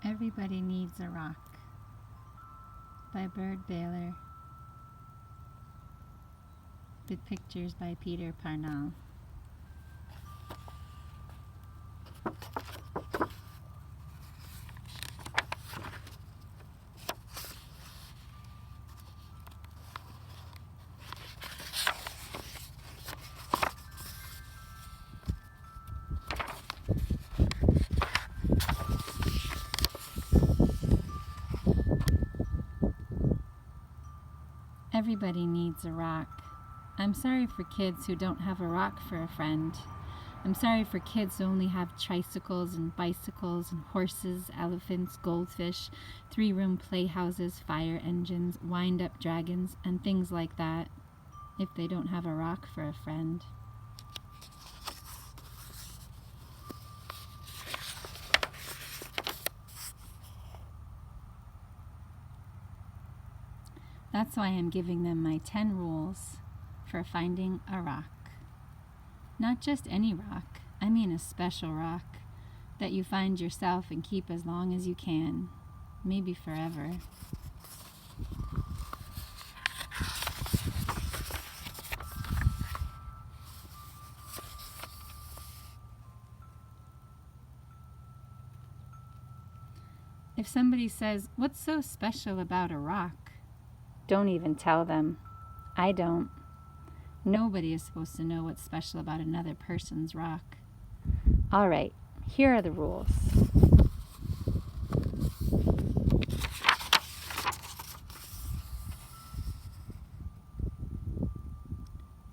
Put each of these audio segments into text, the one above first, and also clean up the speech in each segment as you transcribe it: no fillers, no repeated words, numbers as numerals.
Everybody Needs a Rock by Byrd Baylor, with pictures by Peter Parnall. Everybody needs a rock. I'm sorry for kids who don't have a rock for a friend. I'm sorry for kids who only have tricycles and bicycles and horses, elephants, goldfish, 3-room playhouses, fire engines, wind-up dragons, and things like that, if they don't have a rock for a friend. That's why I'm giving them my 10 rules for finding a rock. Not just any rock, I mean a special rock that you find yourself and keep as long as you can, maybe forever. If somebody says, "What's so special about a rock?" don't even tell them. I don't. Nobody is supposed to know what's special about another person's rock. All right, here are the rules.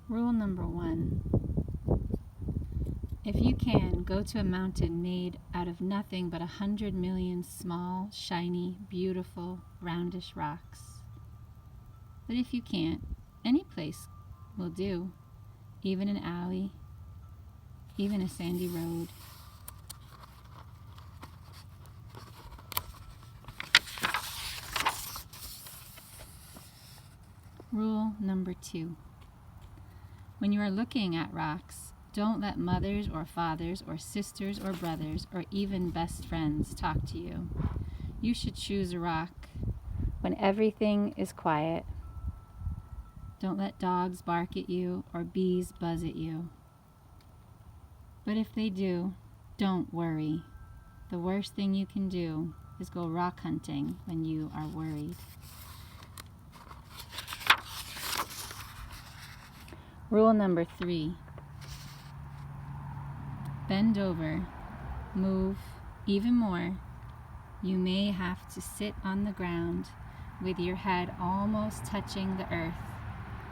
Rule number 1. If you can, go to a mountain made out of nothing but 100 million small, shiny, beautiful, roundish rocks. But if you can't, any place will do, even an alley, even a sandy road. Rule number 2. When you are looking at rocks, don't let mothers or fathers or sisters or brothers or even best friends talk to you. You should choose a rock when everything is quiet. Don't let dogs bark at you or bees buzz at you. But if they do, don't worry. The worst thing you can do is go rock hunting when you are worried. Rule number 3. Bend over, move even more. You may have to sit on the ground with your head almost touching the earth.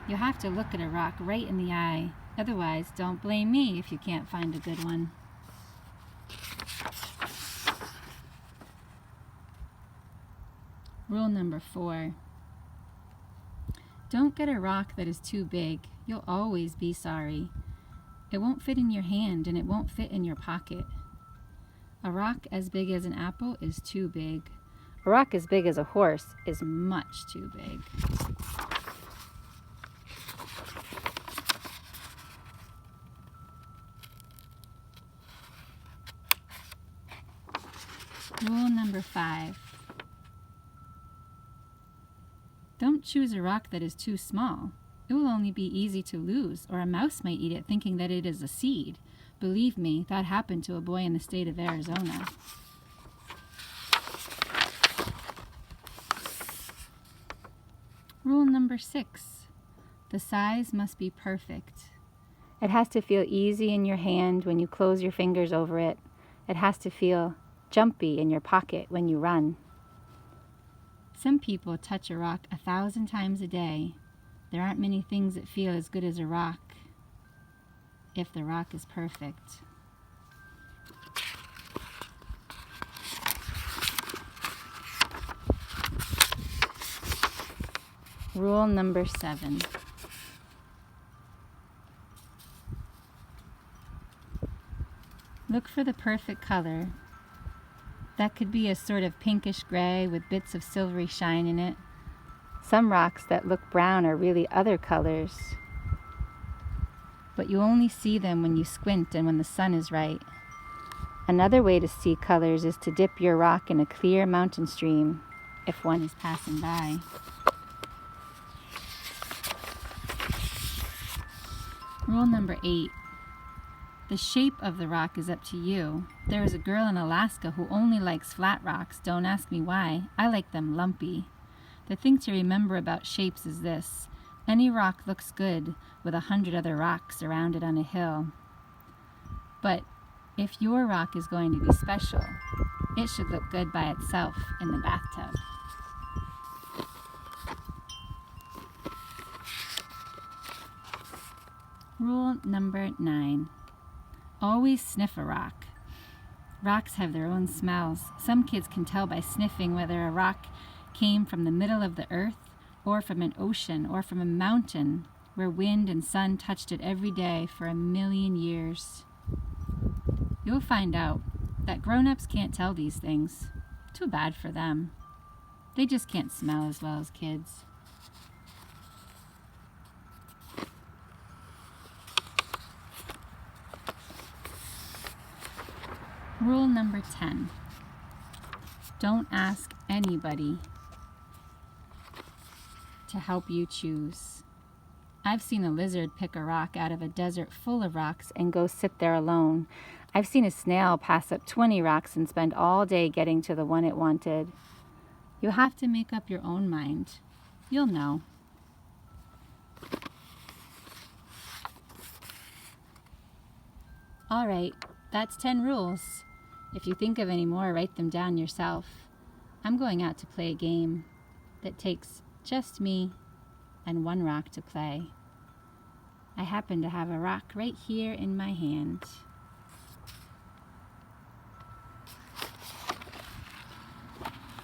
You have to look at a rock right in the eye. Otherwise, don't blame me if you can't find a good one. Rule number 4. Don't get a rock that is too big. You'll always be sorry. It won't fit in your hand and it won't fit in your pocket. A rock as big as an apple is too big. A rock as big as a horse is much too big. Rule number 5. Don't choose a rock that is too small. It will only be easy to lose, or a mouse might eat it thinking that it is a seed. Believe me, that happened to a boy in the state of Arizona. Rule number 6. The size must be perfect. It has to feel easy in your hand when you close your fingers over it. It has to feel jumpy in your pocket when you run. Some people touch a rock 1,000 times a day. There aren't many things that feel as good as a rock, if the rock is perfect. Rule number 7. Look for the perfect color. That could be a sort of pinkish gray with bits of silvery shine in it. Some rocks that look brown are really other colors. But you only see them when you squint and when the sun is right. Another way to see colors is to dip your rock in a clear mountain stream if one is passing by. Rule number 8. The shape of the rock is up to you. There is a girl in Alaska who only likes flat rocks. Don't ask me why. I like them lumpy. The thing to remember about shapes is this. Any rock looks good with 100 other rocks around it on a hill. But if your rock is going to be special, it should look good by itself in the bathtub. Rule number 9. Always sniff a rock. Rocks have their own smells. Some kids can tell by sniffing whether a rock came from the middle of the earth or from an ocean or from a mountain where wind and sun touched it every day for 1,000,000 years. You'll find out that grown-ups can't tell these things. Too bad for them. They just can't smell as well as kids. Rule number 10. Don't ask anybody to help you choose. I've seen a lizard pick a rock out of a desert full of rocks and go sit there alone. I've seen a snail pass up 20 rocks and spend all day getting to the one it wanted. You'll have to make up your own mind. You'll know. All right, that's 10 rules. If you think of any more, write them down yourself. I'm going out to play a game that takes just me and one rock to play. I happen to have a rock right here in my hand.